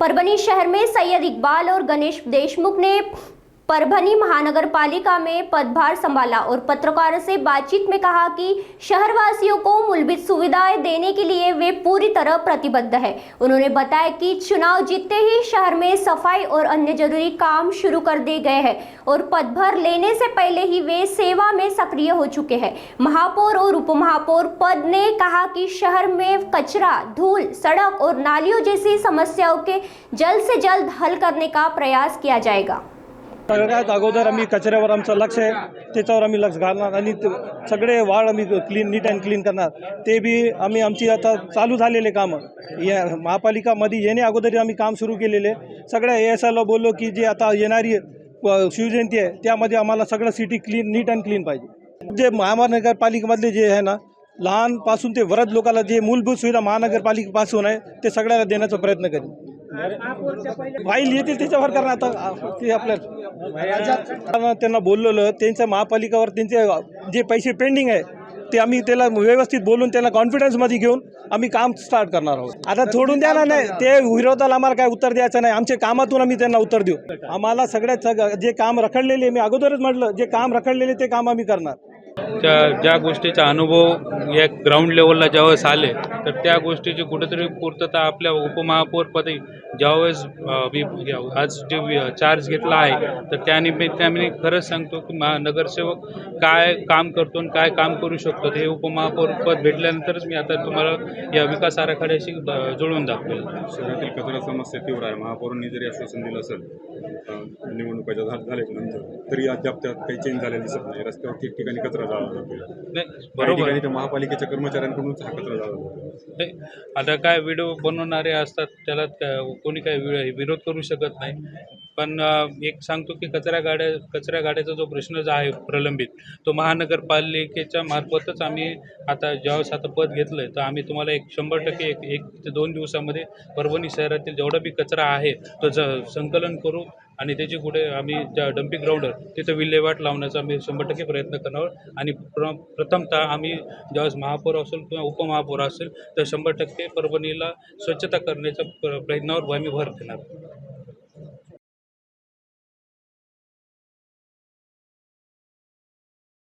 परभनी शहर में सैयद इकबाल और गणेश देशमुख ने परभनी महानगर पालिका में पदभार संभाला और पत्रकारों से बातचीत में कहा कि शहरवासियों को मूलभूत सुविधाएं देने के लिए वे पूरी तरह प्रतिबद्ध है। उन्होंने बताया कि चुनाव जीतते ही शहर में सफाई और अन्य जरूरी काम शुरू कर दिए गए हैं और पदभार लेने से पहले ही वे सेवा में सक्रिय हो चुके हैं। महापौर और उप महापौर पद ने कहा कि शहर में कचरा, धूल, सड़क और नालियों जैसी समस्याओं के जल्द से जल्द हल करने का प्रयास किया जाएगा। सगळ्यात अगोदर आम्ही कचऱ्यावर आमचं लक्ष आहे, त्याच्यावर आम्ही लक्ष घालणार आणि सगळे वार्ड आम्ही नीट अँड क्लीन करणार। ते बी आम्ही आमची आता चालू झालेले कामं या महापालिकामध्ये येणे अगोदर आम्ही काम सुरू केलेले। सगळ्या एएसआयला बोललो की जे आता येणारी शिवजयंती आहे त्यामध्ये आम्हाला सगळं city clean NEET and clean पाहिजे। जे महानगरपालिकेमधले जे आहे ना, लहानपासून ते वृद्ध लोकांना जे मूलभूत सुविधा महानगरपालिकेपासून आहे ते सगळ्याला देण्याचा प्रयत्न करेन। फाईल येतील त्याच्यावर कारण आता ते आपल्या त्यांना बोललेलं त्यांच्या महापालिकावर त्यांचे जे पैसे पेंडिंग आहे ते आम्ही त्याला व्यवस्थित बोलून त्याला कॉन्फिडन्समध्ये घेऊन आम्ही काम स्टार्ट करणार आहोत। आता सोडून द्या ना, नाही ते विरोधाला आम्हाला काय उत्तर द्यायचं नाही, आमच्या कामातून आम्ही त्यांना उत्तर देऊ। आम्हाला सगळ्यात जे काम रखडलेले मी अगोदरच म्हटलं जे काम रखडलेले ते काम आम्ही करणार। ज्या गोष्टीचा अनुभव या ग्राउंड लेवलला ज्यावेळेस आले तर त्या गोष्टीची कुठेतरी पूर्तता आपल्या उपमहापौरपदी ज्यावेळेस आज जे चार्ज घेतला आहे तर त्यानिमित्ताने मी खरंच सांगतो की नगरसेवक काय काम करतो आणि काय काम करू शकतो हे उपमहापौरपद भेटल्यानंतरच मी आता तुम्हाला या विकास आराखड्याशी जुळवून दाखवेल। शहरातील कचरा समस्या तीव्र आहे। महापौरांनी जरी आश्वासन दिलं असेल निवडणुकाच्या झाल्याच्या नंतर तरी अद्याप त्यात काही चेंज झालेला दिसत नाही। रस्त्यावर ठिकठिकाणी कचरा बरोबर तर महापालिकेच्या कर्मचाऱ्यांकडूनच हा कचरा जातो। आता काय व्हिडिओ बनवणारे असतात त्याला कोणी काही विरोध करू शकत नाही, पण एक सांगतो की कचरा गाड्याचा जो प्रश्न जो आहे प्रलंबित तो महानगरपालिकेच्या मार्फतच आम्ही आता ज्यावेळेस आता पद घेतलं आहे तर आम्ही तुम्हाला 100% एक ते 2 दिवसामध्ये परभणी शहरातील जेवढा बी कचरा आहे तो संकलन करू आणि त्याची कुठे आम्ही ज्या डम्पिंग ग्राउंडवर तिथं विल्हेवाट लावण्याचा आम्ही 100% प्रयत्न करणार आणि प्रथमतः आम्ही ज्यावेळेस महापौर असेल किंवा उपमहापौर असेल तर 100% परभणीला स्वच्छता करण्याच्या प्रयत्नावर आम्ही भर देणार।